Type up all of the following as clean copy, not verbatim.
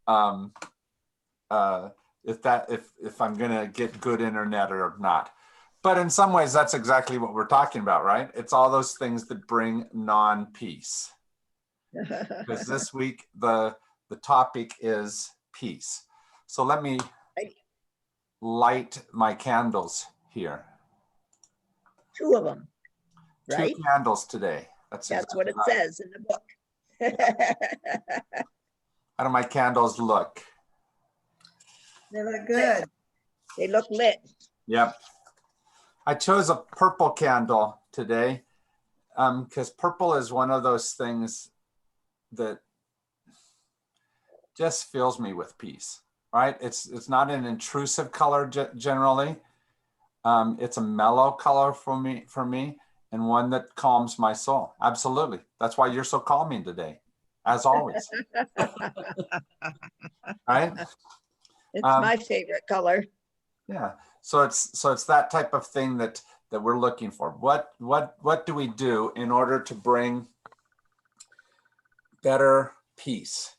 um, if I'm going to get good internet or not. But in some ways, that's exactly what we're talking about, right? It's all those things that bring non-peace. Because this week, the topic is peace. So let me light my candles here. 2 of them, right? 2 candles today. That's exactly what it says in the book. How do my candles look? They look good. They look lit. Yep. I chose a purple candle today because purple is one of those things that just fills me with peace, right? It's not an intrusive color generally. It's a mellow color for me and one that calms my soul. Absolutely. That's why you're so calming today, as always. Right? It's my favorite color. Yeah. So it's that type of thing that we're looking for. What do we do in order to bring better peace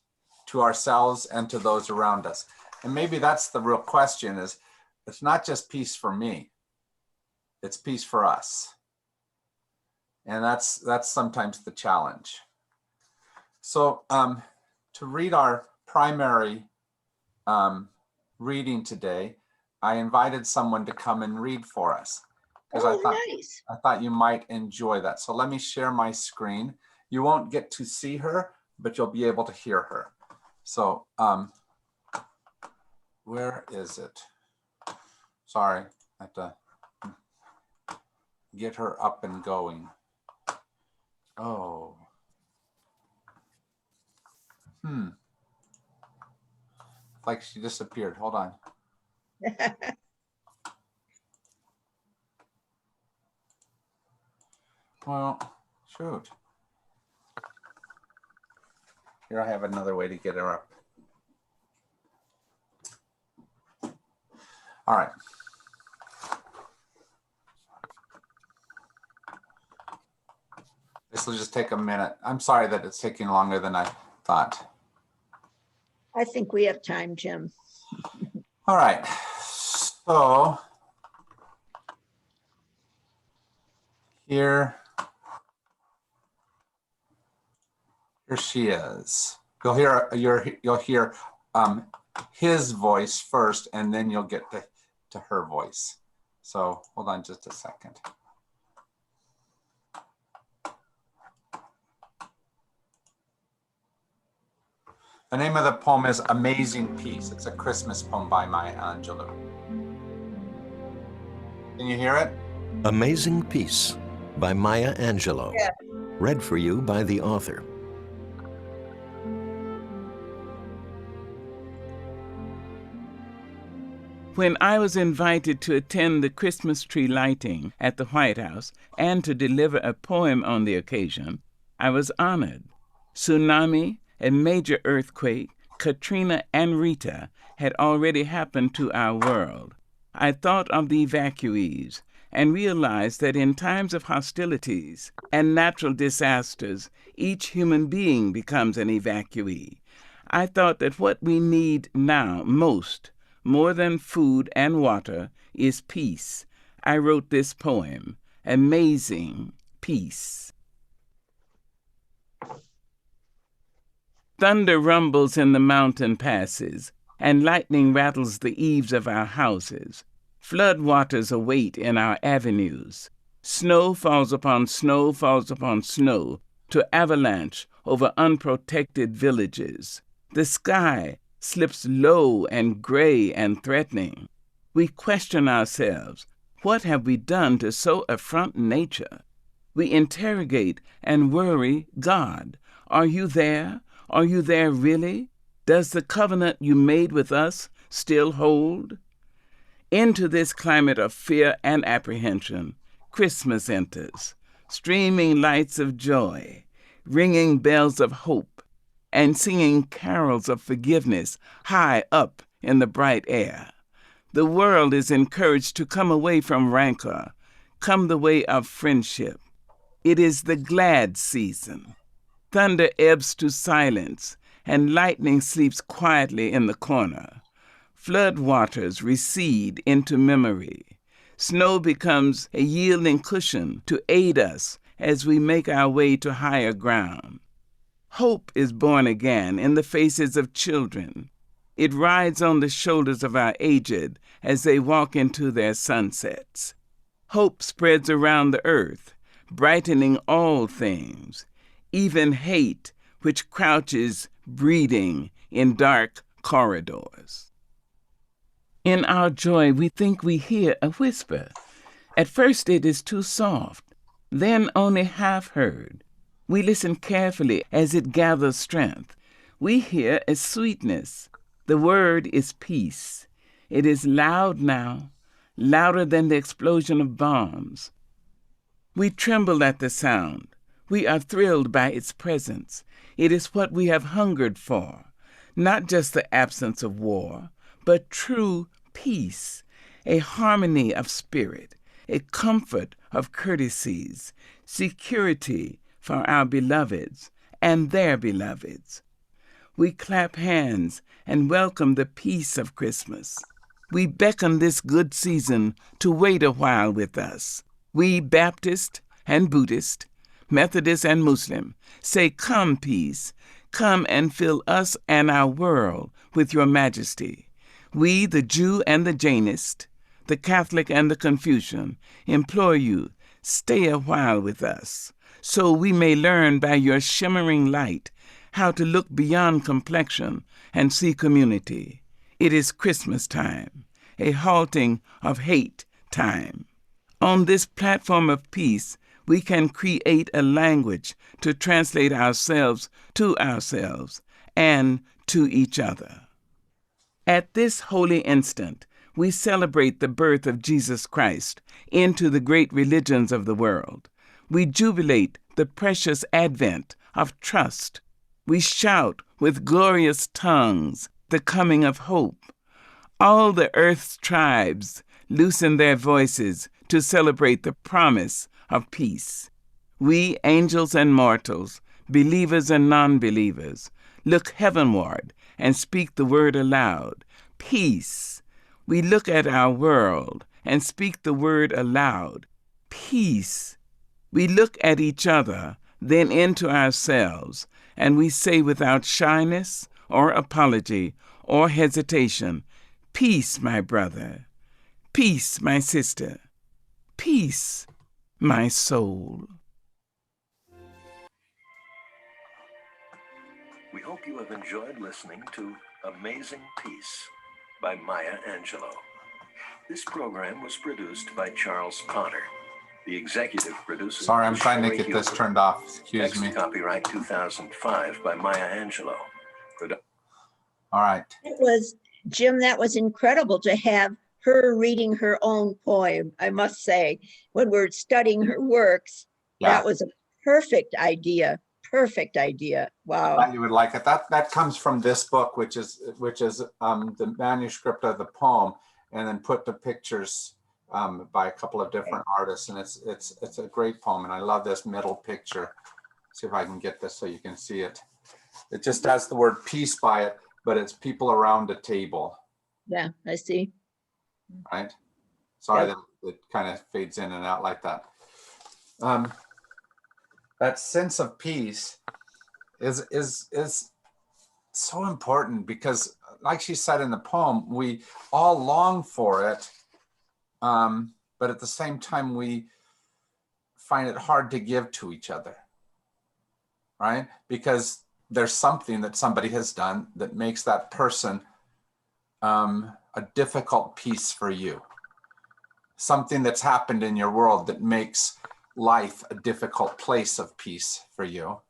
to ourselves and to those around us? And maybe that's the real question, is it's not just peace for me, it's peace for us. And that's sometimes the challenge. So to read our primary reading today, I invited someone to come and read for us because nice. I thought you might enjoy that. So let me share my screen. You won't get to see her, but you'll be able to hear her. So where is it? Sorry, I have to get her up and going. Oh. Like she disappeared. Hold on. Well, shoot. Here, I have another way to get her up. All right. This will just take a minute. I'm sorry that it's taking longer than I thought. I think we have time, Jim. All right. So here she is. You'll hear his voice first, and then you'll get to her voice. So hold on just a second. The name of the poem is Amazing Peace. It's a Christmas poem by Maya Angelou. Can you hear it? Amazing Peace by Maya Angelou. Yeah. Read for you by the author. When I was invited to attend the Christmas tree lighting at the White House and to deliver a poem on the occasion, I was honored. Tsunami, a major earthquake, Katrina and Rita had already happened to our world. I thought of the evacuees and realized that in times of hostilities and natural disasters, each human being becomes an evacuee. I thought that what we need now most, more than food and water, is peace. I wrote this poem, Amazing Peace. Thunder rumbles in the mountain passes, and lightning rattles the eaves of our houses. Flood waters await in our avenues. Snow falls upon snow falls upon snow to avalanche over unprotected villages. The sky slips low and gray and threatening. We question ourselves. What have we done to so affront nature? We interrogate and worry God. Are you there? Are you there really? Does the covenant you made with us still hold? Into this climate of fear and apprehension, Christmas enters, streaming lights of joy, ringing bells of hope, and singing carols of forgiveness high up in the bright air. The world is encouraged to come away from rancor, come the way of friendship. It is the glad season. Thunder ebbs to silence, and lightning sleeps quietly in the corner. Flood waters recede into memory. Snow becomes a yielding cushion to aid us as we make our way to higher ground. Hope is born again in the faces of children. It rides on the shoulders of our aged as they walk into their sunsets. Hope spreads around the earth, brightening all things, even hate, which crouches breeding in dark corridors. In our joy, we think we hear a whisper. At first it is too soft, then only half heard. We listen carefully as it gathers strength. We hear a sweetness. The word is peace. It is loud now, louder than the explosion of bombs. We tremble at the sound. We are thrilled by its presence. It is what we have hungered for, not just the absence of war, but true peace, a harmony of spirit, a comfort of courtesies, security for our beloveds and their beloveds. We clap hands and welcome the peace of Christmas. We beckon this good season to wait a while with us. We Baptist and Buddhist, Methodist and Muslim, say, "Come, peace, come and fill us and our world with your majesty." We, the Jew and the Jainist, the Catholic and the Confucian, implore you, stay a while with us, so we may learn by your shimmering light how to look beyond complexion and see community. It is Christmas time, a halting of hate time. On this platform of peace, we can create a language to translate ourselves to ourselves and to each other. At this holy instant, we celebrate the birth of Jesus Christ into the great religions of the world. We jubilate the precious advent of trust. We shout with glorious tongues the coming of hope. All the earth's tribes loosen their voices to celebrate the promise of peace. We, angels and mortals, believers and non-believers, look heavenward and speak the word aloud, peace. We look at our world and speak the word aloud, peace. We look at each other, then into ourselves, and we say without shyness or apology or hesitation, peace, my brother, peace, my sister, peace, my soul. We hope you have enjoyed listening to Amazing Peace by Maya Angelou. This program was produced by Charles Potter. The executive producer. Sorry, I'm is trying to Sherry get this Huber. turned off. Excuse Next me. copyright 2005 by Maya Angelou. All right. It was, Jim, that was incredible to have her reading her own poem, I must say. When we're studying her works, Yeah. that was a perfect idea. Perfect idea. Wow. Glad you would like it. That comes from this book, which is the manuscript of the poem, and then put the pictures by a couple of different artists, and it's a great poem, and I love this middle picture. See if I can get this so you can see it. It just has the word peace by it, but it's people around a table, Yeah, I see. right? Sorry Yep. that it kind of fades in and out like that. That sense of peace is so important because, like she said in the poem, we all long for it, but at the same time we find it hard to give to each other, right? Because there's something that somebody has done that makes that person a difficult piece for you. Something that's happened in your world that makes life a difficult place of peace for you,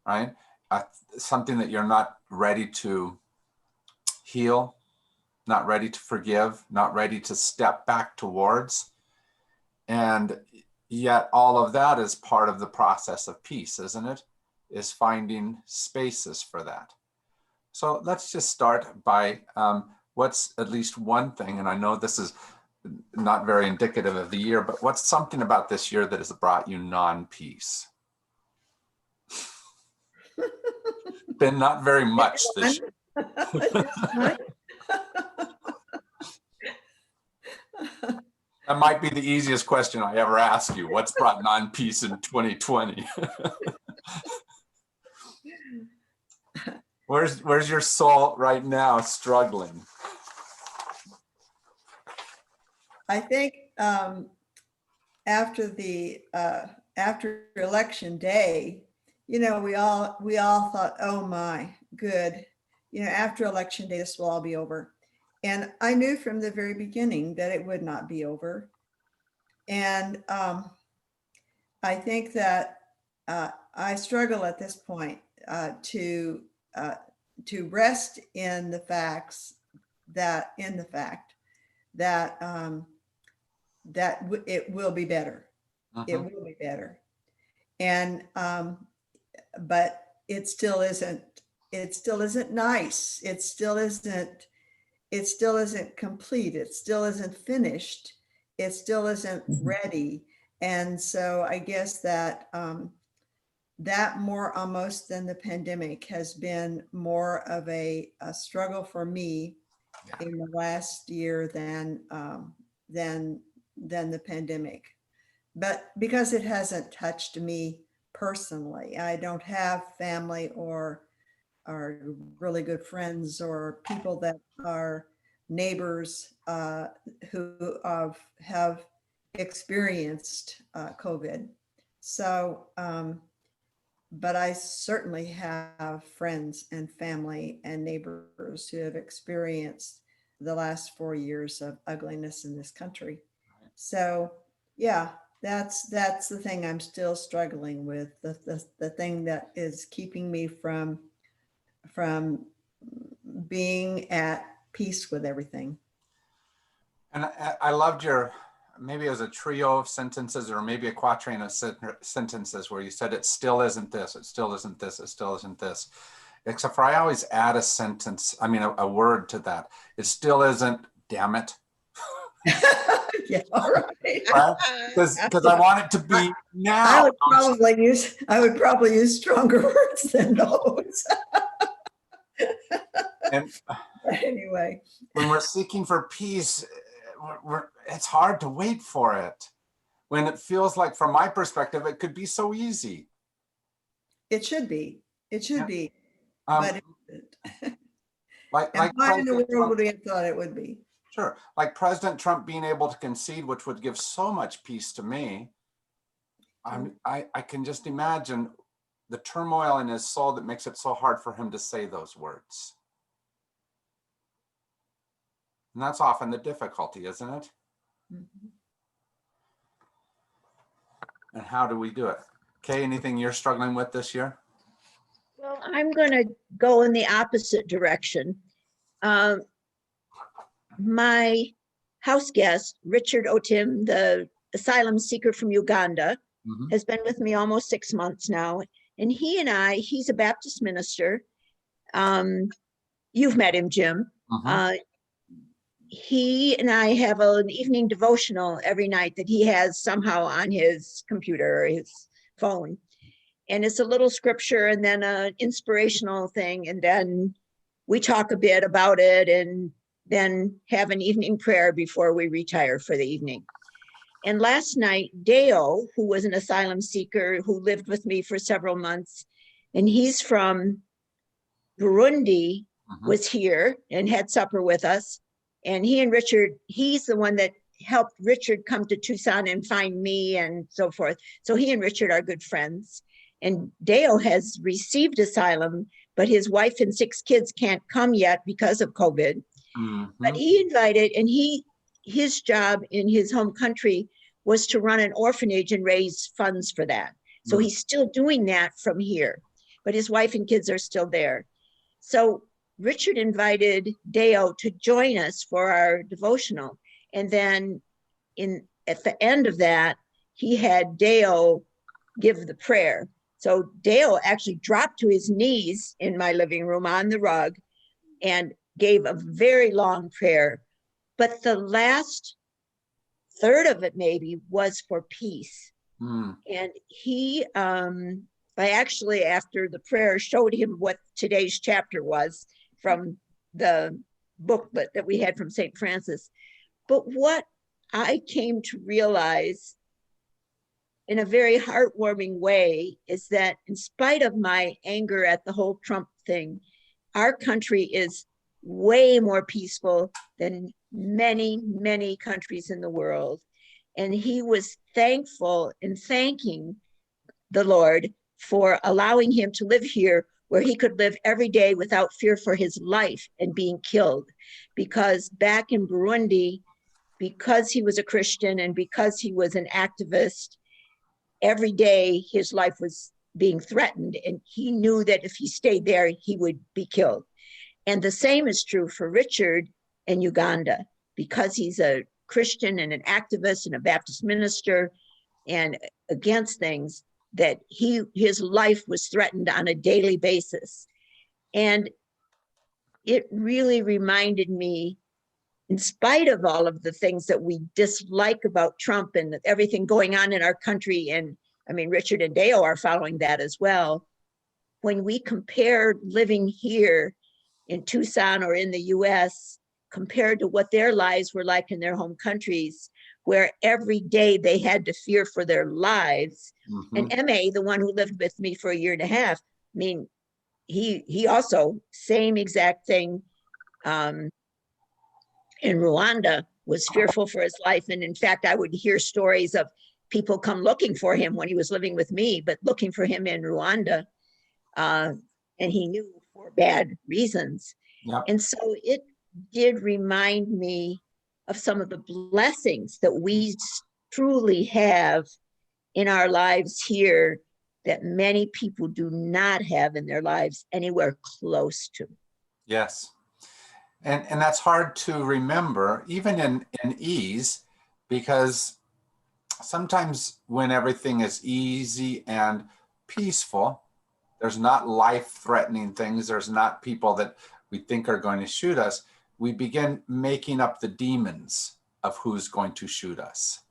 right? Something that you're not ready to heal, not ready to forgive, not ready to step back towards. And yet all of that is part of the process of peace, isn't it? Is finding spaces for that. So let's just start by what's at least one thing, and I know this is not very indicative of the year, but what's something about this year that has brought you non-peace? been not very much this year. That might be the easiest question I ever ask you. What's brought non-peace in 2020? Where's your soul right now struggling? I think after election day, you know, we all thought, oh my, good. You know, after election day, this will all be over. And I knew from the very beginning that it would not be over. And I think that I struggle at this point to rest in the fact that it will be better. It will be better. And but it still isn't nice. It still isn't complete. It still isn't finished. It still isn't ready. And so I guess that that more almost than the pandemic has been more of a struggle for me in the last year than the pandemic. But because it hasn't touched me personally, I don't have family or really good friends or people that are neighbors who have experienced COVID. So, but I certainly have friends and family and neighbors who have experienced the last 4 years of ugliness in this country. So yeah, that's the thing I'm still struggling with, the thing that is keeping me from being at peace with everything. And I loved your, maybe it was a trio of sentences or maybe a quatrain of sentences where you said, it still isn't this, it still isn't this, it still isn't this. Except for I always add a sentence, I mean, a word to that. It still isn't, damn it. Yeah, all right. Because I want it to be now. I would probably use stronger words than those. And But anyway, when we're seeking for peace, it's hard to wait for it. When it feels like, from my perspective, it could be so easy. it should be. It should be. Um, But it isn't. like Why in the President world Trump, would we have thought it would be? sure, like President Trump being able to concede, which would give so much peace to me. I can just imagine the turmoil in his soul that makes it so hard for him to say those words. And that's often the difficulty, isn't it? Mm-hmm. And how do we do it? Kay, anything you're struggling with this year? Well, I'm going to go in the opposite direction. My house guest, Richard Otim, the asylum seeker from Uganda, has been with me almost 6 months now. And he's a Baptist minister. You've met him, Jim. He and I have an evening devotional every night that he has somehow on his computer or his phone. And it's a little scripture and then an inspirational thing. And then we talk a bit about it and then have an evening prayer before we retire for the evening. And last night, Deo, who was an asylum seeker who lived with me for several months, and he's from Burundi, was here and had supper with us. And he and Richard, he's the one that helped Richard come to Tucson and find me and so forth. So he and Richard are good friends. And Deo has received asylum, but his wife and 6 kids can't come yet because of COVID. But he invited, and his job in his home country was to run an orphanage and raise funds for that. So he's still doing that from here, but his wife and kids are still there. So Richard invited Deo to join us for our devotional. And then at the end of that, he had Deo give the prayer. So Deo actually dropped to his knees in my living room on the rug and gave a very long prayer. But the last third of it maybe was for peace. And he, I actually, after the prayer, showed him what today's chapter was from the booklet that we had from St. Francis. But what I came to realize in a very heartwarming way is that in spite of my anger at the whole Trump thing, our country is way more peaceful than many, many countries in the world. And he was thankful and thanking the Lord for allowing him to live here where he could live every day without fear for his life and being killed. Because back in Burundi, because he was a Christian and because he was an activist, every day his life was being threatened. And he knew that if he stayed there, he would be killed. And the same is true for Richard in Uganda, because he's a Christian and an activist and a Baptist minister and against things, that his life was threatened on a daily basis. And it really reminded me, in spite of all of the things that we dislike about Trump and everything going on in our country, and I mean, Richard and Deo are following that as well, when we compare living here in Tucson or in the US compared to what their lives were like in their home countries, where every day they had to fear for their lives. And M.A., the one who lived with me for a year and a half, I mean, he also, same exact thing, in Rwanda, was fearful for his life. And in fact, I would hear stories of people come looking for him when he was living with me, but looking for him in Rwanda. And he knew for bad reasons. Yep. And so it did remind me of some of the blessings that we truly have in our lives here that many people do not have in their lives anywhere close to. Yes. And that's hard to remember, even in ease, because sometimes when everything is easy and peaceful, there's not life-threatening things, there's not people that we think are going to shoot us, we begin making up the demons of who's going to shoot us.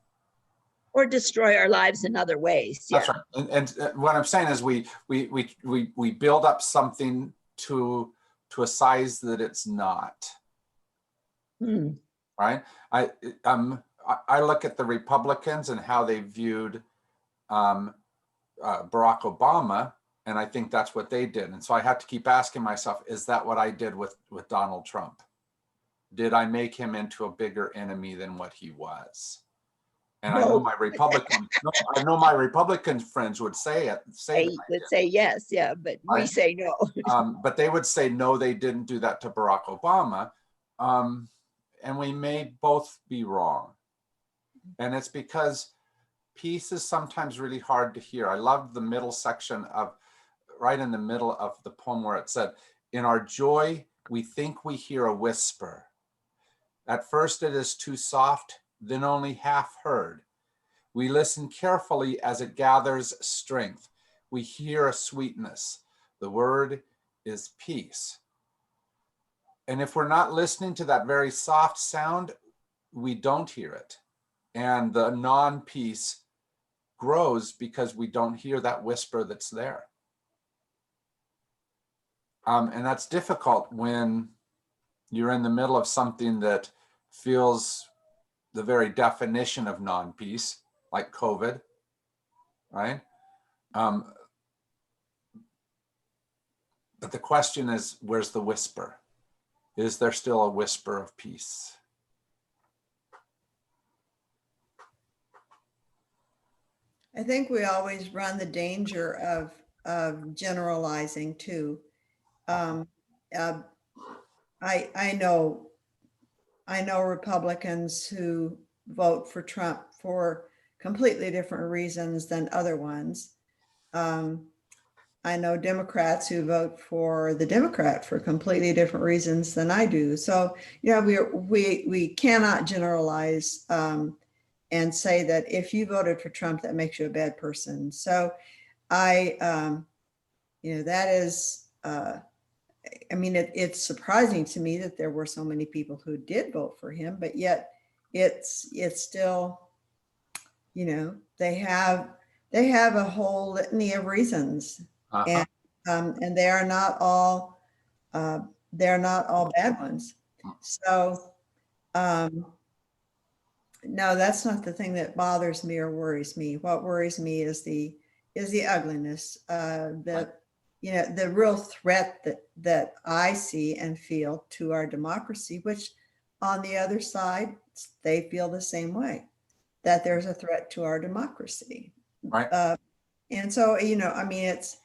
Or destroy our lives in other ways. That's Yeah. right. And what I'm saying is we build up something to a size that it's not. Hmm. Right? I look at the Republicans and how they viewed Barack Obama, and I think that's what they did. And so I have to keep asking myself, is that what I did with Donald Trump? Did I make him into a bigger enemy than what he was? And I know my Republican friends would say it. They would say yes, yeah, but we say no. But they would say no, they didn't do that to Barack Obama. And we may both be wrong. And it's because peace is sometimes really hard to hear. I loved the middle section right in the middle of the poem where it said, in our joy, we think we hear a whisper. At first it is too soft, then only half heard. We listen carefully as it gathers strength. We hear a sweetness. The word is peace. And if we're not listening to that very soft sound, we don't hear it. And the non-peace grows because we don't hear that whisper that's there. And that's difficult when you're in the middle of something that feels the very definition of non-peace, like COVID, right? But the question is, where's the whisper? Is there still a whisper of peace? I think we always run the danger of generalizing too. I know Republicans who vote for Trump for completely different reasons than other ones. I know Democrats who vote for the Democrat for completely different reasons than I do. So, we cannot generalize and say that if you voted for Trump, that makes you a bad person. So that is, it's surprising to me that there were so many people who did vote for him, but yet it's still, they have, they have a whole litany of reasons, Uh-huh. and they're not all bad ones. So no, that's not the thing that bothers me or worries me. What worries me is the ugliness, the real threat that I see and feel to our democracy, which on the other side, they feel the same way, that there's a threat to our democracy. Right. And so, I mean, it's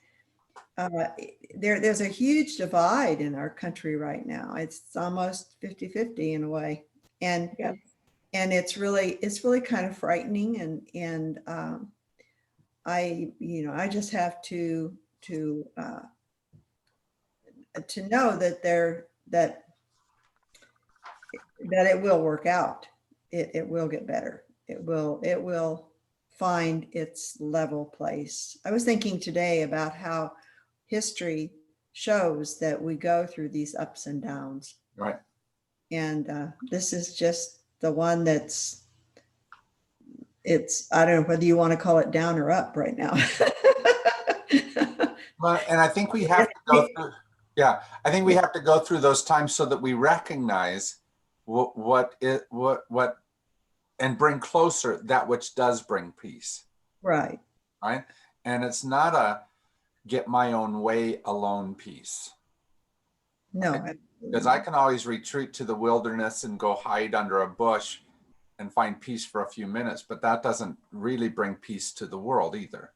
there's a huge divide in our country right now. It's almost 50-50 in a way. And Yeah. and it's really kind of frightening, and I just have to know that that it will work out. It will get better. It will find its level place. I was thinking today about how history shows that we go through these ups and downs. Right. And this is just the one that's, I don't know whether you want to call it down or up right now. Well, and I think we have to go through, I think we have to go through those times so that we recognize what and bring closer that which does bring peace. Right. Right. And it's not a get my own way alone peace. No. Because I can always retreat to the wilderness and go hide under a bush and find peace for a few minutes, but that doesn't really bring peace to the world either.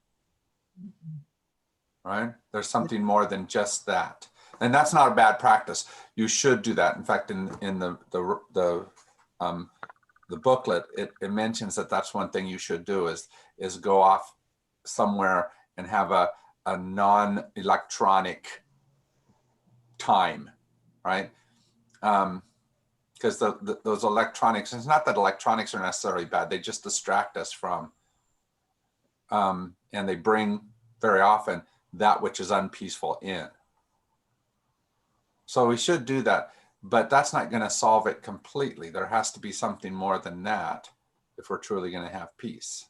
Right? There's something more than just that. And that's not a bad practice. You should do that. In fact, in the booklet, it mentions that that's one thing you should do is go off somewhere and have a non-electronic time, right? Because those electronics, it's not that electronics are necessarily bad, they just distract us from, and they bring very often that which is unpeaceful in. So we should do that, but that's not going to solve it completely. There has to be something more than that if we're truly going to have peace.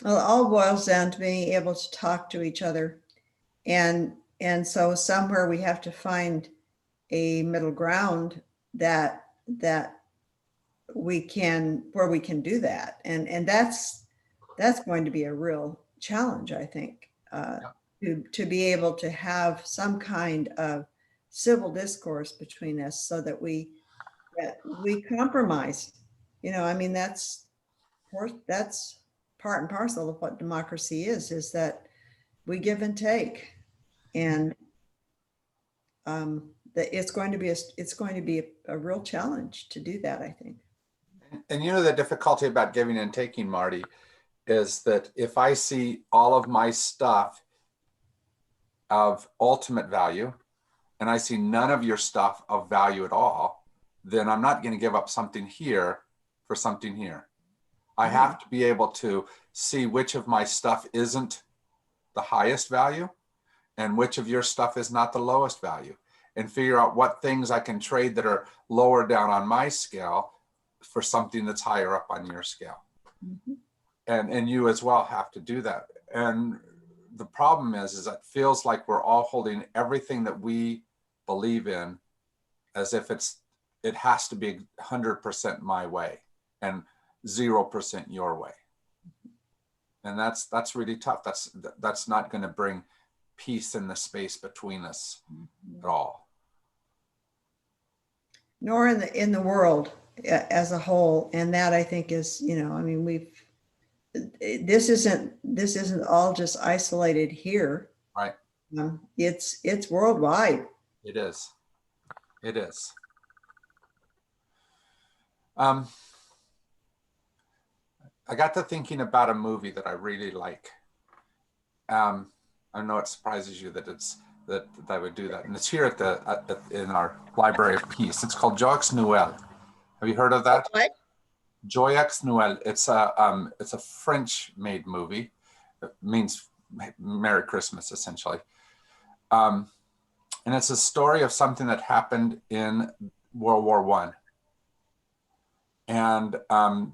Well, it all boils down to being able to talk to each other. And so somewhere we have to find a middle ground where we can do that. And that's going to be a real challenge, I think, to be able to have some kind of civil discourse between us so that we compromise. I mean, that's part and parcel of what democracy is that we give and take. And that it's going to be a real challenge to do that, I think. And the difficulty about giving and taking, Marty, is that if I see all of my stuff of ultimate value and I see none of your stuff of value at all, then I'm not going to give up something here for something here. I have to be able to see which of my stuff isn't the highest value and which of your stuff is not the lowest value, and figure out what things I can trade that are lower down on my scale for something that's higher up on your scale. Mm-hmm. And you as well have to do that. And the problem is it feels like we're all holding everything that we believe in as if it has to be 100% my way and 0% your way. And that's really tough. That's not going to bring peace in the space between us at all. Nor in the world as a whole. And that, I think, is, I mean, this isn't all just isolated here. Right. It's worldwide. It is. I got to thinking about a movie that I really like. I know it surprises you that I would do that, and it's here in our Library of Peace. It's called Joyeux Noël. Have you heard of that? What? Joyeux Noël. It's a French-made movie. It means Merry Christmas, essentially. And it's a story of something that happened in World War I. And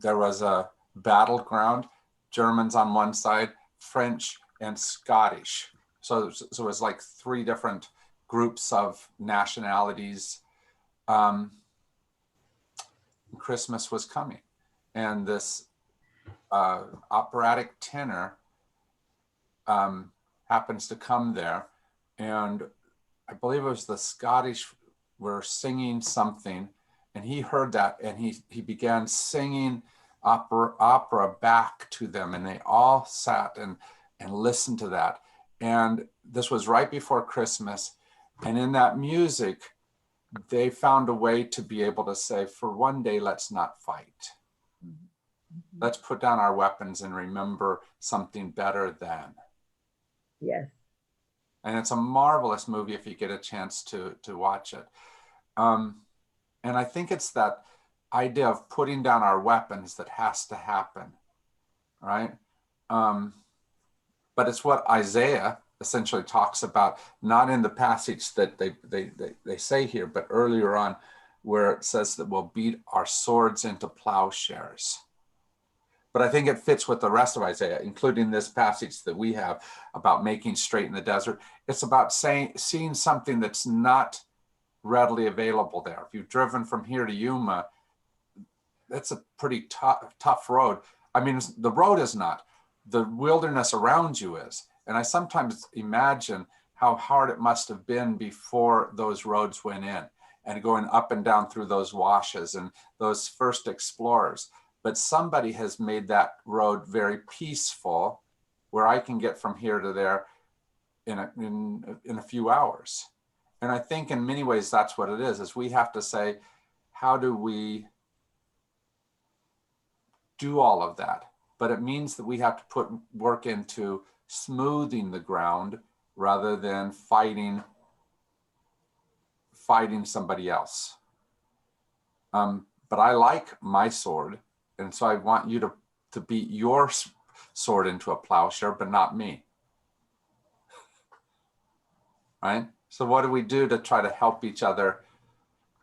there was a battleground Germans on one side, French and Scottish. So it was like 3 different groups of nationalities. Christmas was coming, and this operatic tenor happens to come there, and I believe it was the Scottish were singing something, and he heard that, and he began singing opera back to them, and they all sat and listened to that. And this was right before Christmas, and in that music, they found a way to be able to say, for one day, let's not fight. Let's put down our weapons and remember something better than. Yes. And it's a marvelous movie if you get a chance to watch it. And I think it's that idea of putting down our weapons that has to happen, right? But it's what Isaiah essentially talks about, not in the passage that they say here, but earlier on, where it says that we'll beat our swords into plowshares. But I think it fits with the rest of Isaiah, including this passage that we have about making straight in the desert. It's about seeing something that's not readily available there. If you've driven from here to Yuma, that's a pretty tough road. I mean, the road is not, the wilderness around you is. And I sometimes imagine how hard it must have been before those roads went in, and going up and down through those washes and those first explorers. But somebody has made that road very peaceful, where I can get from here to there in a few hours. And I think in many ways that's what it is we have to say, how do we do all of that? But it means that we have to put work into smoothing the ground rather than fighting somebody else. But I like my sword, and so I want you to beat your sword into a plowshare, but not me. Right? So what do we do to try to help each other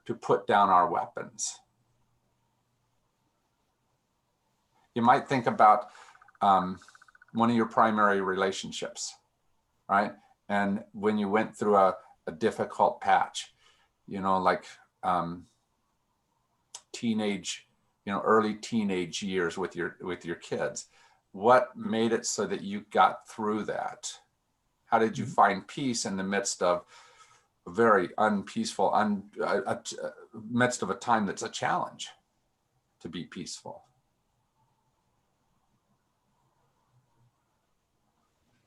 to put down our weapons? You might think about one of your primary relationships, right? And when you went through a difficult patch, like teenage, early teenage years with your kids, what made it so that you got through that? How did you find peace in the midst of a very unpeaceful, midst of a time that's a challenge to be peaceful?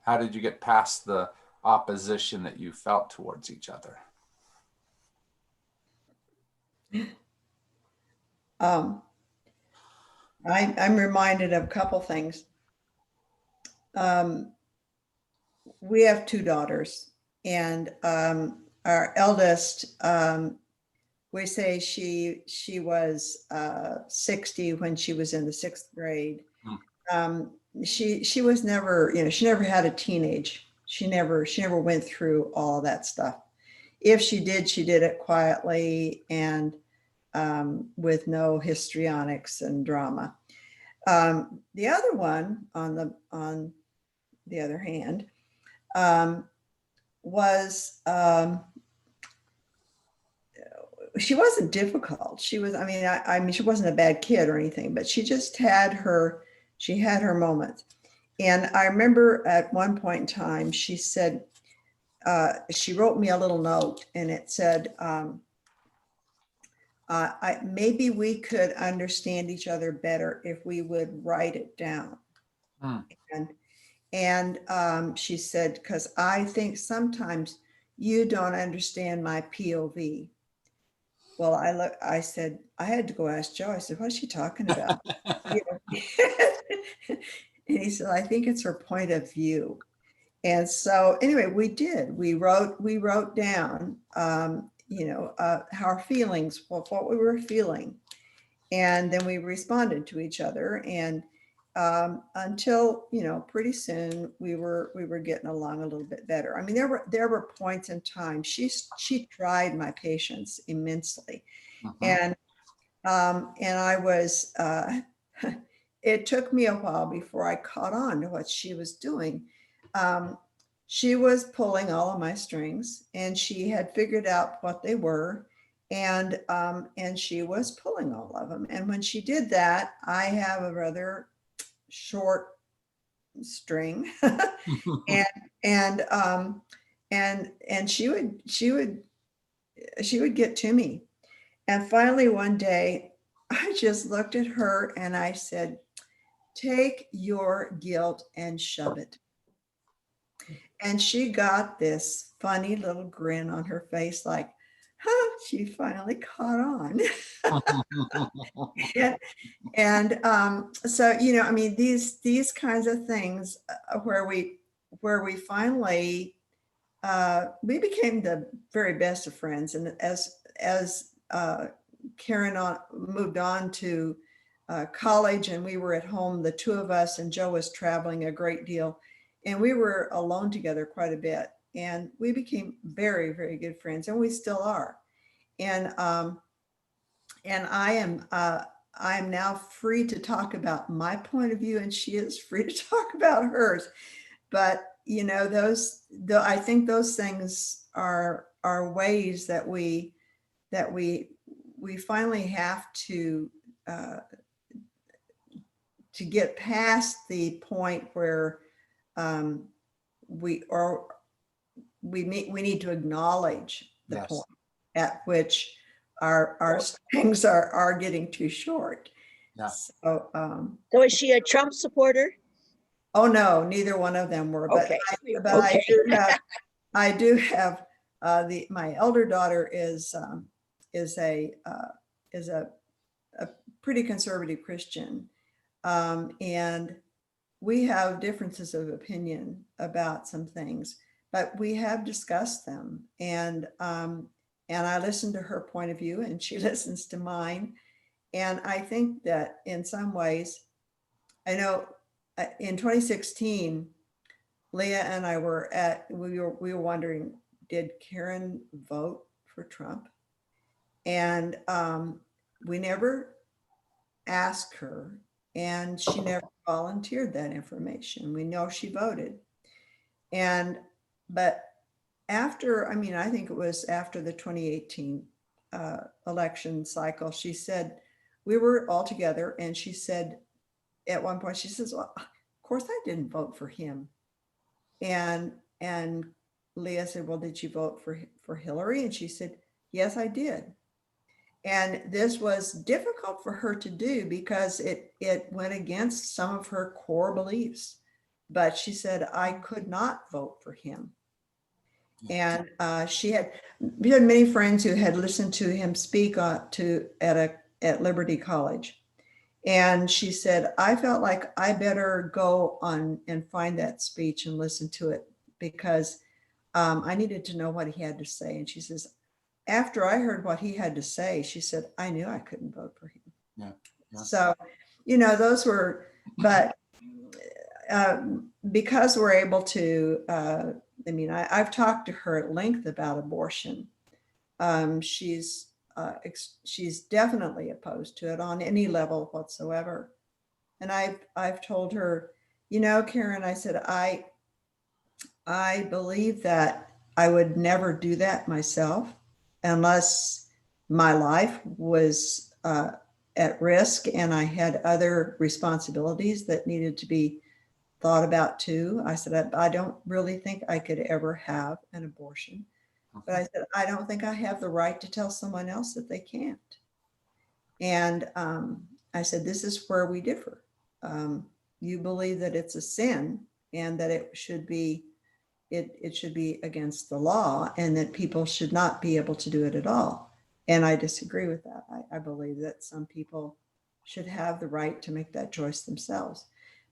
How did you get past the opposition that you felt towards each other? I'm reminded of a couple things. We have 2 daughters, and our eldest, we say she was 60 when she was in the 6th grade. She was never, she never had a teenage. She never went through all that stuff. If she did it quietly and with no histrionics and drama. The other one, on the other hand, was she wasn't difficult. She was, I mean, she wasn't a bad kid or anything, but she just had her moments. And I remember at one point in time, she said, she wrote me a little note, and it said, maybe we could understand each other better if we would write it down. And she said, because I think sometimes you don't understand my POV. Well, I said, I had to go ask Joe. I said, what's she talking about? And he said, I think it's her point of view. And so anyway, we wrote down, our feelings, what we were feeling. And then we responded to each other. And until, pretty soon we were getting along a little bit better. I mean, there were points in time, she tried my patience immensely. And I was, it took me a while before I caught on to what she was doing. She was pulling all of my strings, and she had figured out what they were, and she was pulling all of them. And when she did that, I have a rather short string, and she would get to me. And finally one day I just looked at her and I said, "Take your guilt and shove it." And she got this funny little grin on her face, like, huh, she finally caught on. So, you know, I mean, these kinds of things where we finally we became the very best of friends. And as Karen moved on to college, and we were at home, the two of us, and Joe was traveling a great deal, and we were alone together quite a bit. And we became very, very good friends, and we still are. And I am now free to talk about my point of view, and she is free to talk about hers. But you know, I think those things are ways that we finally have to get past the point where we need to acknowledge the Yes. point at which our strings are getting too short. Yeah. So, So is she a Trump supporter? oh no, neither one of them were. But Okay. I do have my elder daughter is a pretty conservative Christian, and we have differences of opinion about some things, but we have discussed them, and I listen to her point of view, and she listens to mine. And I think that in some ways, I know in 2016, Leah and I we were wondering, did Karen vote for Trump? And we never asked her, and she never volunteered that information. We know she voted. But after, I mean, I think it was after the 2018 election cycle, she said, we were all together, and she said, at one point, she says, well, of course I didn't vote for him. And Leah said, well, did you vote for Hillary? And she said, yes, I did. And this was difficult for her to do because it went against some of her core beliefs. But she said, I could not vote for him. And she had many friends who had listened to him speak at Liberty College. And she said, I felt like I better go on and find that speech and listen to it, because I needed to know what he had to say. And she says, after I heard what he had to say, she said, I knew I couldn't vote for him. Yeah. So, you know, those were, but because we're able to, I mean, I've talked to her at length about abortion. She's definitely opposed to it on any level whatsoever. And I've told her, you know, Karen, I said, I believe that I would never do that myself unless my life was at risk and I had other responsibilities that needed to be thought about too. I said, I don't really think I could ever have an abortion. But I said, I don't think I have the right to tell someone else that they can't. And I said, this is where we differ. You believe that it's a sin and that it should be against the law and that people should not be able to do it at all. And I disagree with that. I believe that some people should have the right to make that choice themselves.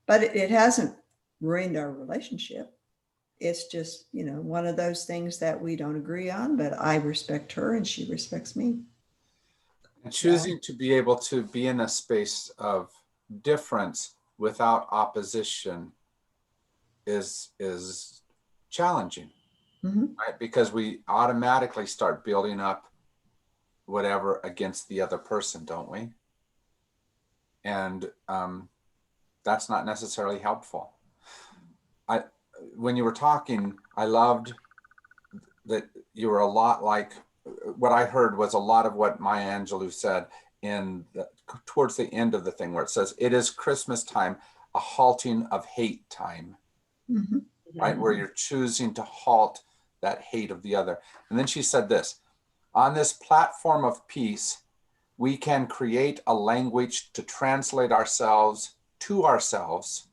But it hasn't ruined our relationship. It's just, you know, one of those things that we don't agree on, but I respect her and she respects me. And choosing to be able to be in a space of difference without opposition is challenging, right? Because we automatically start building up whatever against the other person, don't we? And that's not necessarily helpful. When you were talking, I loved that you were a lot like, what I heard was a lot of what Maya Angelou said towards the end of the thing, where it says, it is Christmas time, a halting of hate time, Mhm. right? Where you're choosing to halt that hate of the other. And then she said this, on this platform of peace, we can create a language to translate ourselves to ourselves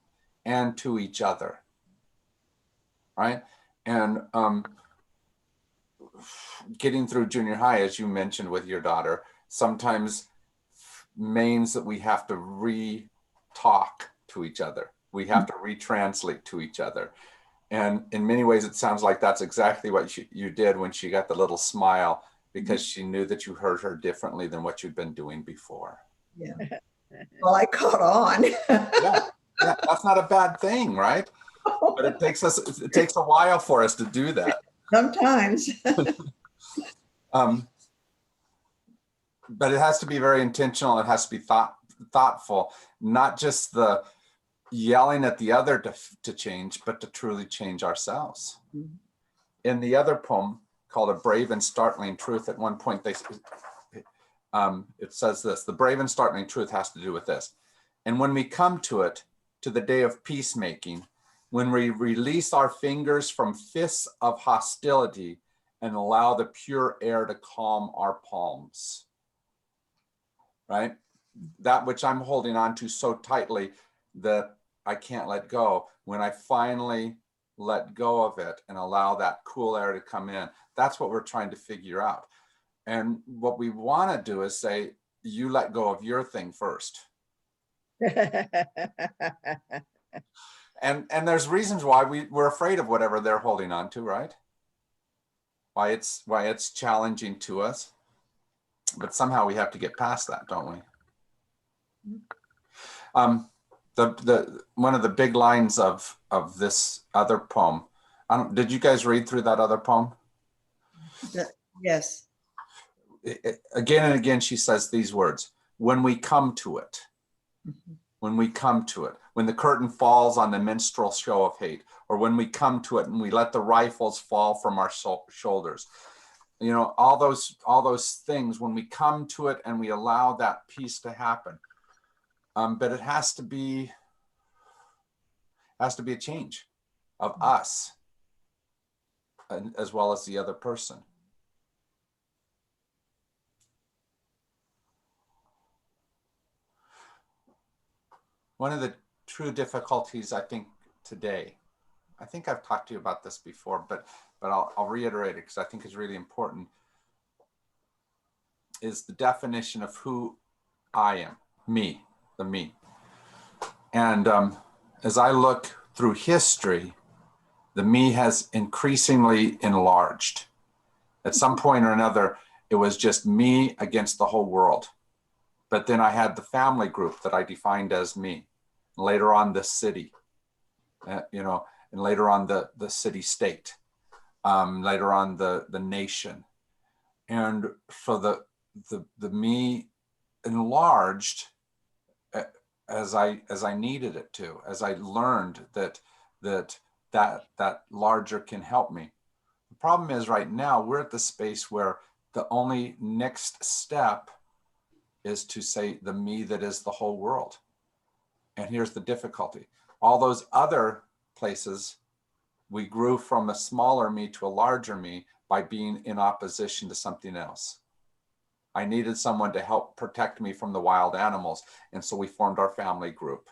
and to each other, right? And getting through junior high, as you mentioned with your daughter, sometimes means that we have to re-talk to each other. We have to retranslate to each other. And in many ways, it sounds like that's exactly what you did when she got the little smile, because she knew that you heard her differently than what you'd been doing before. Yeah. Well, I caught on. Yeah, that's not a bad thing, right? But it takes a while for us to do that. Sometimes. But it has to be very intentional. It has to be thoughtful, not just the yelling at the other to change, but to truly change ourselves. Mhm. In the other poem called A Brave and Startling Truth, at one point it says this, the brave and startling truth has to do with this. And when we come to it, to the day of peacemaking, when we release our fingers from fists of hostility and allow the pure air to calm our palms, right? That which I'm holding on to so tightly that I can't let go, when I finally let go of it and allow that cool air to come in, that's what we're trying to figure out. And what we want to do is say, you let go of your thing first. And there's reasons why we're afraid of whatever they're holding on to, right? Why it's challenging to us. But somehow we have to get past that, don't we? One of the big lines of this other poem, did you guys read through that other poem? Yes. Again and again, she says these words, when we come to it, Mhm. when we come to it, when the curtain falls on the minstrel show of hate, or when we come to it and we let the rifles fall from our shoulders, you know, all those things, when we come to it and we allow that peace to happen. But it has to be a change of us, as well as the other person. One of the true difficulties, I think, today, I think I've talked to you about this before, but I'll reiterate it because I think it's really important, is the definition of who I am, me, the me. And as I look through history, the me has increasingly enlarged. At some point or another, it was just me against the whole world. But then I had the family group that I defined as me. Later on, the city, you know, and later on the city state, later on the nation. And so the me enlarged as I needed it to, as I learned that larger can help me. The problem is right now we're at the space where the only next step is to say the me that is the whole world. And here's the difficulty. All those other places, we grew from a smaller me to a larger me by being in opposition to something else. I needed someone to help protect me from the wild animals. And so we formed our family group.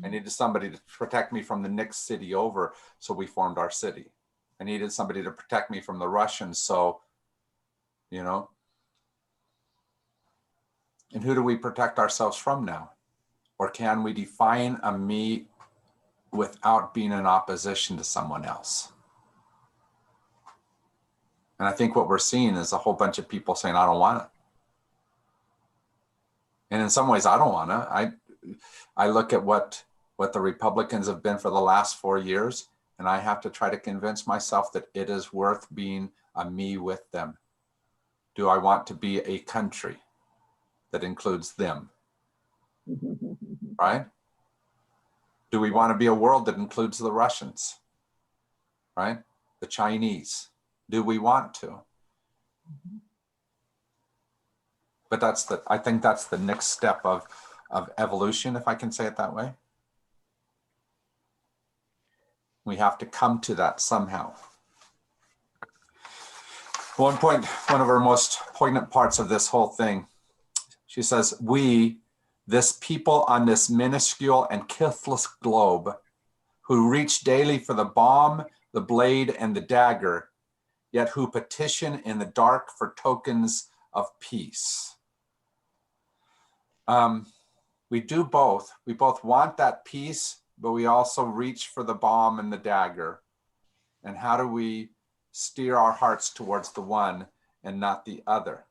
I needed somebody to protect me from the next city over. So we formed our city. I needed somebody to protect me from the Russians. So, you know, and who do we protect ourselves from now? Or can we define a me without being in opposition to someone else? And I think what we're seeing is a whole bunch of people saying, I don't want it. And in some ways, I don't want to. I look at what the Republicans have been for the last 4 years, and I have to try to convince myself that it is worth being a me with them. Do I want to be a country that includes them? Right? Do we want to be a world that includes the Russians, right? The Chinese? Do we want to? But I think that's the next step of evolution, if I can say it that way. We have to come to that somehow. One point, one of her most poignant parts of this whole thing, she says, we, this people on this minuscule and kithless globe, who reach daily for the bomb, the blade, and the dagger, yet who petition in the dark for tokens of peace. We do both. We both want that peace, but we also reach for the bomb and the dagger. And how do we steer our hearts towards the one and not the other?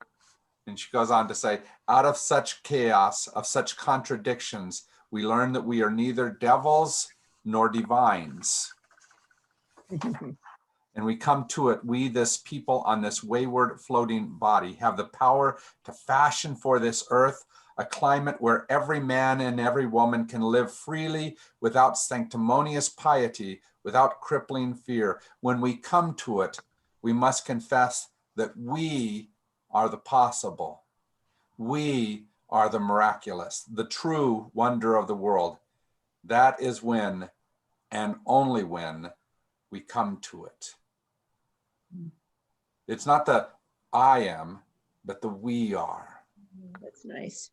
And she goes on to say, out of such chaos, of such contradictions, we learn that we are neither devils nor divines. And we come to it, we, this people on this wayward floating body, have the power to fashion for this earth a climate where every man and every woman can live freely without sanctimonious piety, without crippling fear. When we come to it, we must confess that we are the possible. We are the miraculous, the true wonder of the world. That is when, and only when, we come to it. It's not the I am, but the we are. That's nice.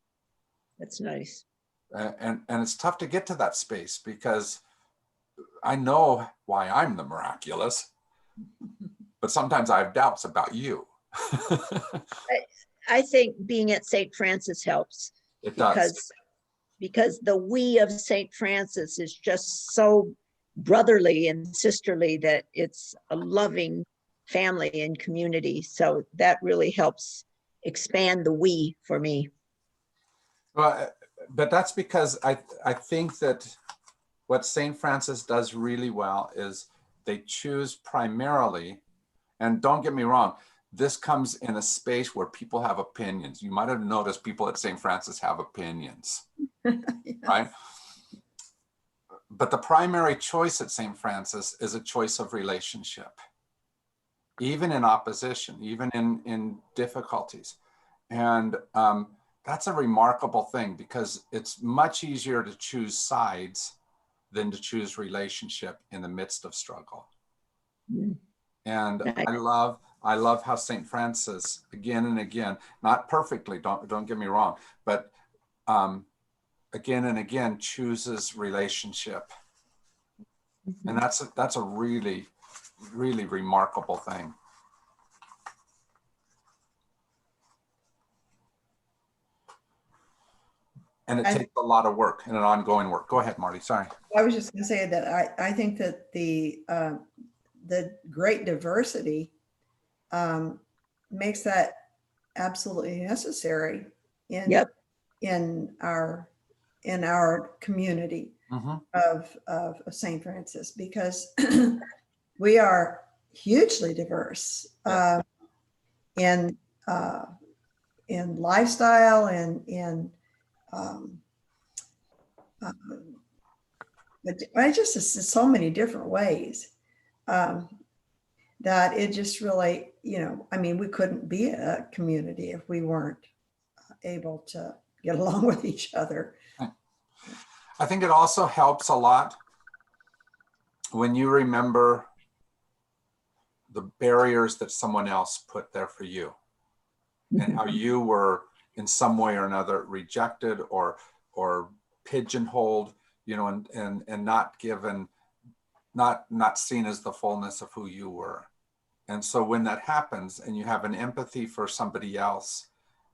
That's nice. And it's tough to get to that space because I know why I'm the miraculous, but sometimes I have doubts about you. I think being at St. Francis helps. It does. Because the we of St. Francis is just so brotherly and sisterly that it's a loving family and community. So that really helps expand the we for me. Well, but that's because I think that what St. Francis does really well is they choose primarily, and don't get me wrong, this comes in a space where people have opinions. You might have noticed people at St. Francis have opinions, Yes. right? But the primary choice at St. Francis is a choice of relationship, even in opposition, even in difficulties. And that's a remarkable thing because it's much easier to choose sides than to choose relationship in the midst of struggle. Mm. And Right. I love how St. Francis again and again, not perfectly, don't get me wrong, but again and again chooses relationship. And that's a really, really remarkable thing. And it takes a lot of work and an ongoing work. Go ahead, Marty, sorry. I was just going to say that I think that the great diversity makes that absolutely necessary in Yep. in our community Mm-hmm. of St. Francis, because we are hugely diverse in lifestyle and in but I just it's so many different ways that it just really, I mean, we couldn't be a community if we weren't able to get along with each other. I think it also helps a lot when you remember the barriers that someone else put there for you and how you were in some way or another rejected or pigeonholed, and not given, not seen as the fullness of who you were. And so when that happens and you have an empathy for somebody else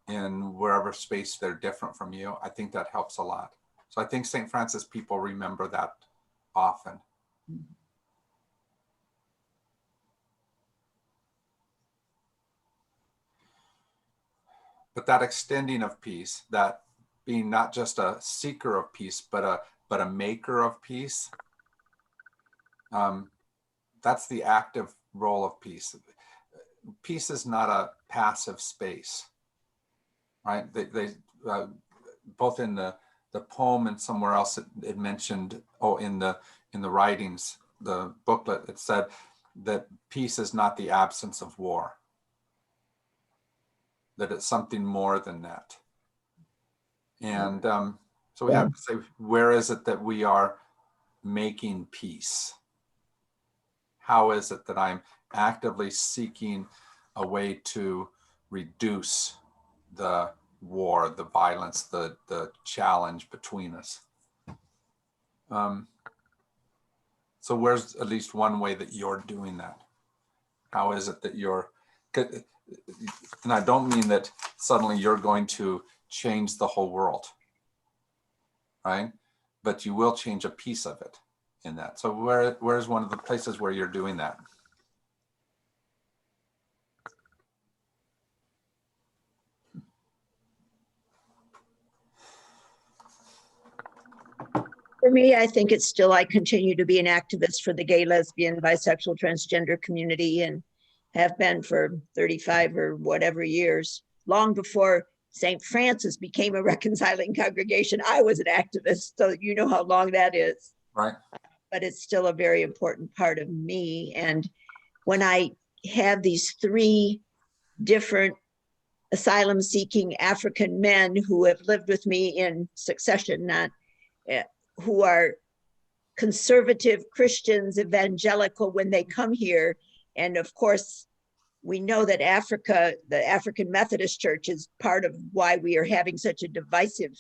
in wherever space they're different from you, I think that helps a lot. So I think St. Francis people remember that often. But that extending of peace, that being not just a seeker of peace, but a maker of peace, that's the active role of peace. Peace is not a passive space, right? They both in the the poem, and somewhere else it mentioned, oh, in the writings, the booklet, it said that peace is not the absence of war, that it's something more than that. And so we have to say, where is it that we are making peace? How is it that I'm actively seeking a way to reduce the war, the violence, the challenge between us? So where's at least one way that you're doing that? How is it that you're, and I don't mean that suddenly you're going to change the whole world, right? But you will change a piece of it in that. So where's one of the places where you're doing that? For me, I think it's still, I continue to be an activist for the gay, lesbian, bisexual, transgender community, and have been for 35 or whatever years. Long before St. Francis became a reconciling congregation, I was an activist. So you know how long that is. Right. But it's still a very important part of me. And when I have these 3 different asylum seeking African men who have lived with me in succession, not who are conservative Christians, evangelical, when they come here. And of course, we know that Africa, the African Methodist Church, is part of why we are having such a divisive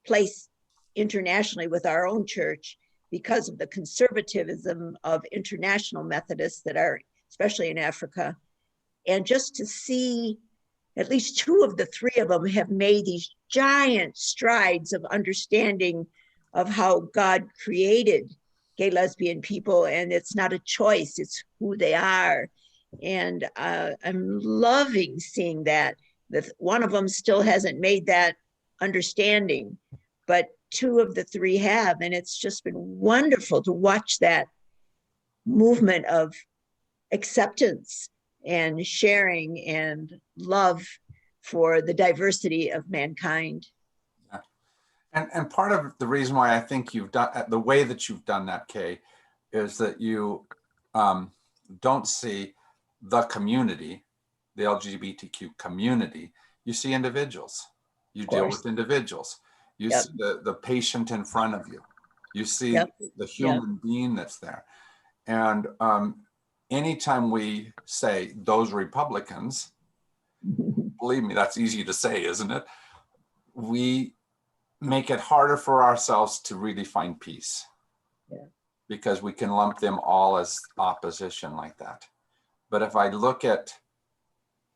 place internationally with our own church, because of the conservatism of international Methodists that are, especially in Africa. And just to see at least 2 of the 3 of them have made these giant strides of understanding of how God created gay, lesbian people, and it's not a choice, it's who they are. And I'm loving seeing that. One of them still hasn't made that understanding, but 2 of the 3 have, and it's just been wonderful to watch that movement of acceptance and sharing and love for the diversity of mankind. And part of the reason why I think you've done the way that you've done that, Kay, is that you don't see the community, the LGBTQ community. You see individuals. You deal with individuals. You see the patient in front of you. You see the human being that's there. And anytime we say those Republicans, believe me, that's easy to say, isn't it? We make it harder for ourselves to really find peace, because we can lump them all as opposition like that. But if I look at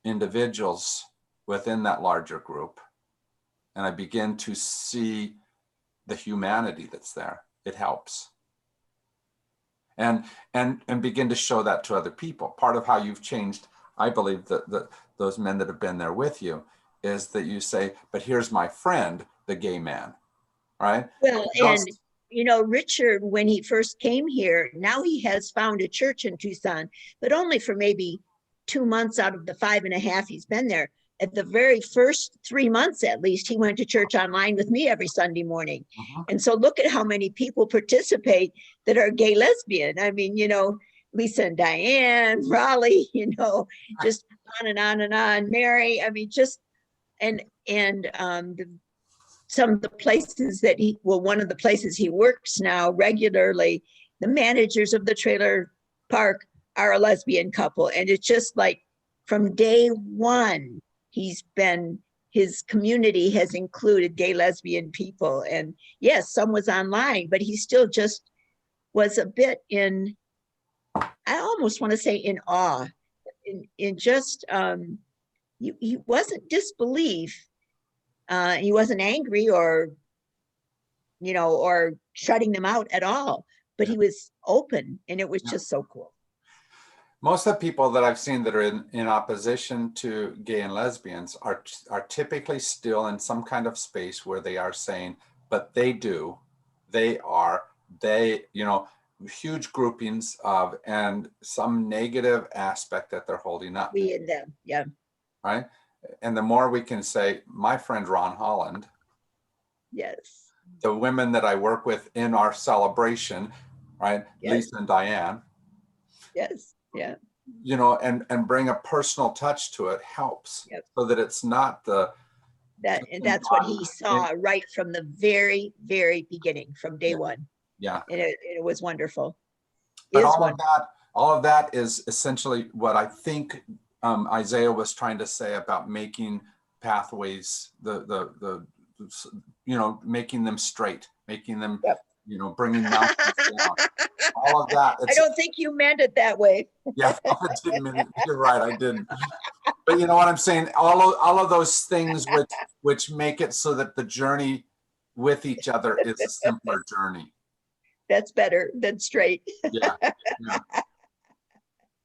individuals within that larger group and I begin to see the humanity that's there, it helps. And begin to show that to other people. Part of how you've changed, I believe, that those men that have been there with you, is that you say, but here's my friend, the gay man, right? Well, and you know, Richard, when he first came here, now he has found a church in Tucson, but only for maybe 2 months out of the 5.5 he's been there. At the very first 3 months, at least, he went to church online with me every Sunday morning. And so look at how many people participate that are gay, lesbian. I mean, you know, Lisa and Diane, Raleigh, you know, just on and on and on. Mary, I mean, just, and some of the places that one of the places he works now regularly, the managers of the trailer park are a lesbian couple. And it's just like from day one, his community has included gay, lesbian people. And yes, some was online, but he still just was a bit I almost want to say in awe, in just, he wasn't disbelief. He wasn't angry or, you know, or shutting them out at all, but he was open, and it was just so cool. Most of the people that I've seen that are in opposition to gay and lesbians are typically still in some kind of space where they are saying, but they, you know, huge groupings of, and some negative aspect that they're holding up. We and them, yeah. Right. And the more we can say, my friend Ron Holland, yes, the women that I work with in our celebration, right? Yes. Lisa and Diane, Yes, yeah, you know, and bring a personal touch to it helps. Yep. So that it's not the, and that's what he saw right from the very, very beginning, from day Yeah. one. yeah. And it was wonderful. But Is all of that is essentially what I think Isaiah was trying to say about making pathways, you know, making them straight, making them, Yep. you know, bringing mountains down. All of that. I don't think you meant it that way. Yeah, I didn't mean it. You're right, I didn't. But you know what I'm saying? All of those things which make it so that the journey with each other is a simpler journey. That's better than straight. Yeah.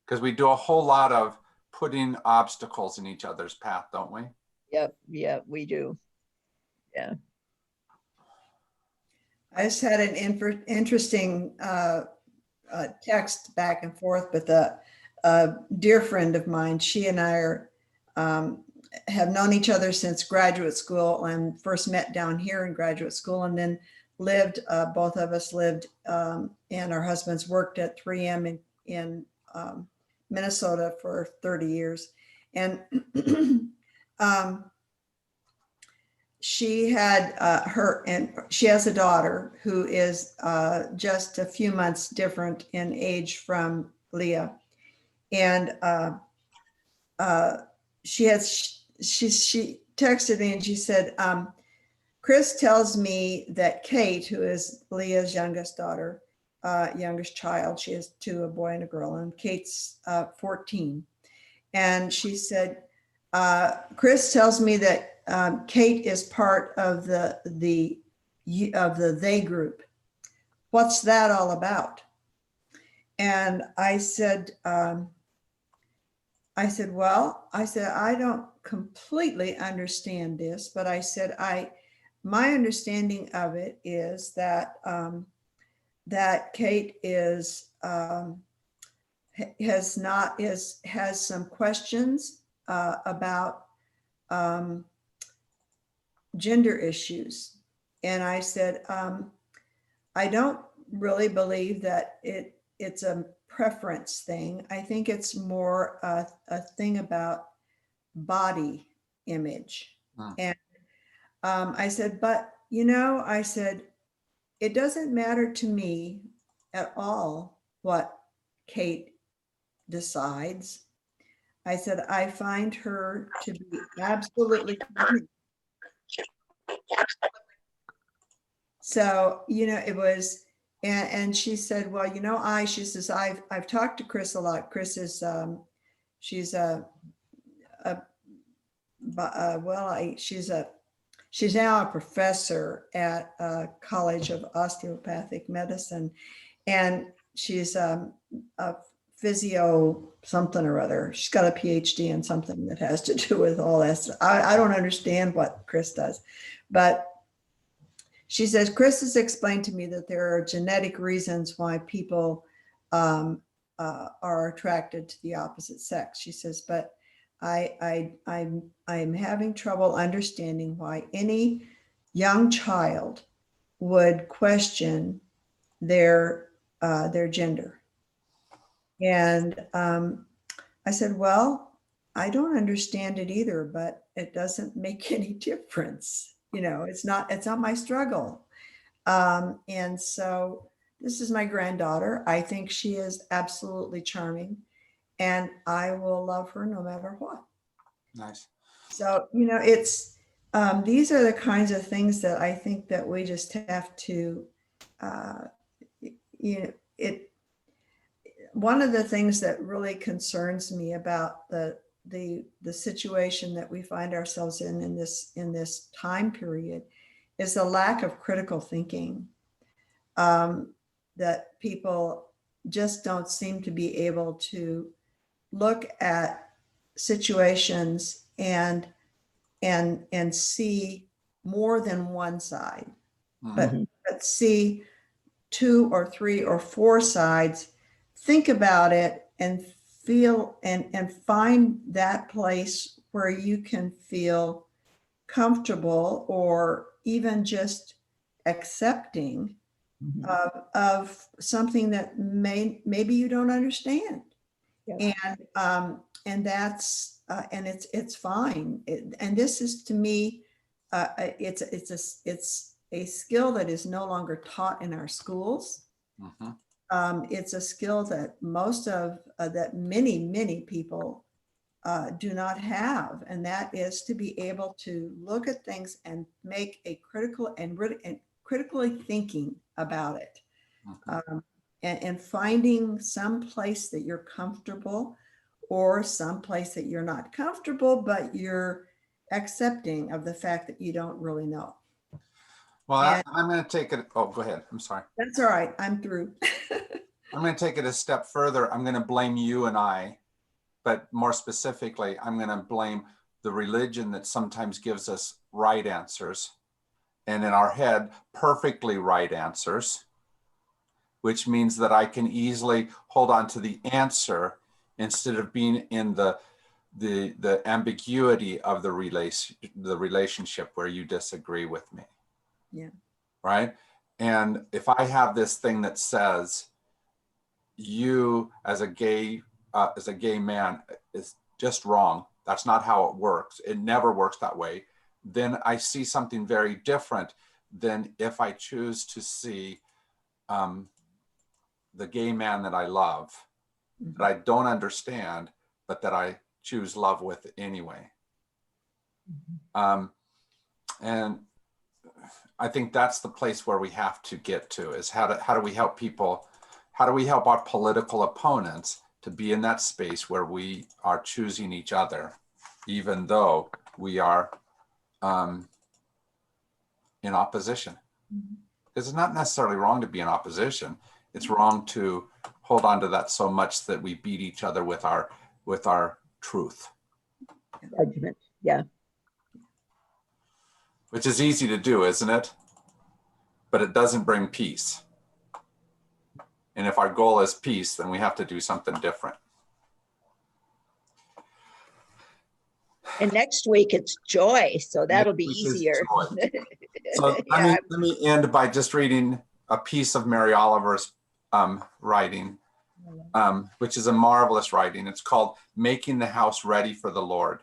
Because we do a whole lot of putting obstacles in each other's path, don't we? Yep, yeah, we do. I just had an interesting text back and forth with a dear friend of mine. She and I are have known each other since graduate school, and first met down here in graduate school, and then lived, both of us lived, and our husbands worked at 3M in Minnesota for 30 years. And she had she has a daughter who is just a few months different in age from Leah. And she texted me and she said, Chris tells me that Kate, who is Leah's youngest daughter, youngest child, she has two, a boy and a girl, and Kate's 14. And she said, Chris tells me that Kate is part of the they group. What's that all about? And I said, well, I don't completely understand this, but I said, my understanding of it is that that Kate is has some questions about gender issues. And I said, I don't really believe that it's a preference thing. I think it's more a thing about body image. And I said, but I said, it doesn't matter to me at all what Kate decides. I said, I find her to be absolutely charming. So, it was, and she said, well, she says, I've talked to Chris a lot. Chris is, she's she's now a professor at College of Osteopathic Medicine, and she's a physio something or other. She's got a PhD in something that has to do with all that. I don't understand what Chris does, but she says, Chris has explained to me that there are genetic reasons why people are attracted to the opposite sex. She says, but I'm having trouble understanding why any young child would question their gender. And I said, well, I don't understand it either, but it doesn't make any difference. It's not my struggle. And so this is my granddaughter. I think she is absolutely charming, and I will love her no matter what. Nice. So, it's, these are the kinds of things that I think that we just have to, one of the things that really concerns me about the situation that we find ourselves in this time period is the lack of critical thinking, that people just don't seem to be able to look at situations and see more than one side, but see 2 or 3 or 4 sides, think about it and feel and find that place where you can feel comfortable or even just accepting Mhm. of something that maybe you don't understand. Yeah. And that's and it's fine. And this is, to me, it's a skill that is no longer taught in our schools. Mhm. It's a skill that most of that many people do not have, and that is to be able to look at things and make a critical and critically thinking about it, Mhm. and finding some place that you're comfortable, or some place that you're not comfortable, but you're accepting of the fact that you don't really know. Well, And I'm going to take it. Oh, go ahead. I'm sorry. that's all right. I'm through. I'm going to take it a step further. I'm going to blame you and I, but more specifically, I'm going to blame the religion that sometimes gives us right answers, and in our head, perfectly right answers, which means that I can easily hold on to the answer instead of being in the ambiguity of the relationship where you disagree with me. Yeah. Right. And if I have this thing that says you as a gay man is just wrong, that's not how it works, it never works that way, then I see something very different than if I choose to see the gay man that I love, that I don't understand, but that I choose love with anyway. And I think that's the place where we have to get to, is how do we help people, how do we help our political opponents to be in that space where we are choosing each other, even though we are in opposition. Because it's not necessarily wrong to be in opposition. It's wrong to hold on to that so much that we beat each other with our truth. Judgment. Yeah. Which is easy to do, isn't it? But it doesn't bring peace. And if our goal is peace, then we have to do something different. And next week it's joy, so that'll be Which is easier. joy. So Yeah. let me end by just reading a piece of Mary Oliver's writing, which is a marvelous writing. It's called Making the House Ready for the Lord.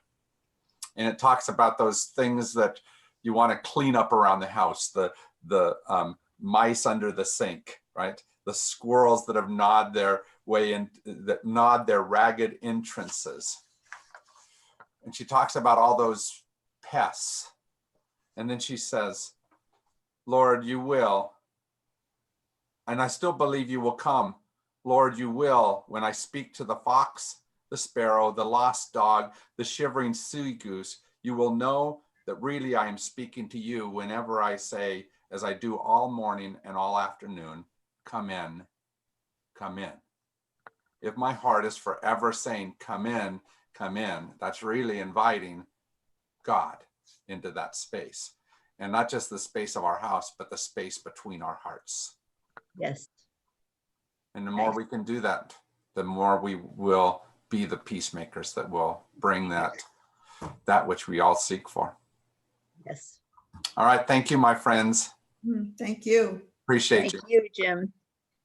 And it talks about those things that you want to clean up around the house, the mice under the sink, right? The squirrels that have gnawed their way in, that gnawed their ragged entrances. And she talks about all those pests. And then she says, Lord, you will. And I still believe you will come. Lord, you will, when I speak to the fox, the sparrow, the lost dog, the shivering sea goose, you will know that really I am speaking to you whenever I say, as I do all morning and all afternoon, come in, come in. If my heart is forever saying, come in, that's really inviting God into that space. And not just the space of our house, but the space between our hearts. Yes. And the more we can do that, the more we will be the peacemakers that will bring that which we all seek for. Yes. All right. Thank you, my friends. Thank you. Appreciate Thank you. you, Jim.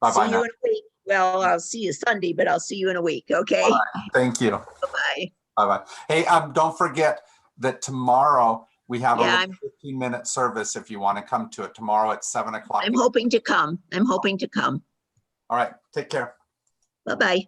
Bye-bye See you now. in a week. Well, I'll see you Sunday, but I'll see you in a week. Okay. All right. Thank you. Bye. Bye-bye. Hey, don't forget that tomorrow we have Yeah, a 15-minute service if you want to come to it tomorrow at 7 o'clock. I'm hoping to come. I'm hoping to come. All right. Take care. Bye-bye.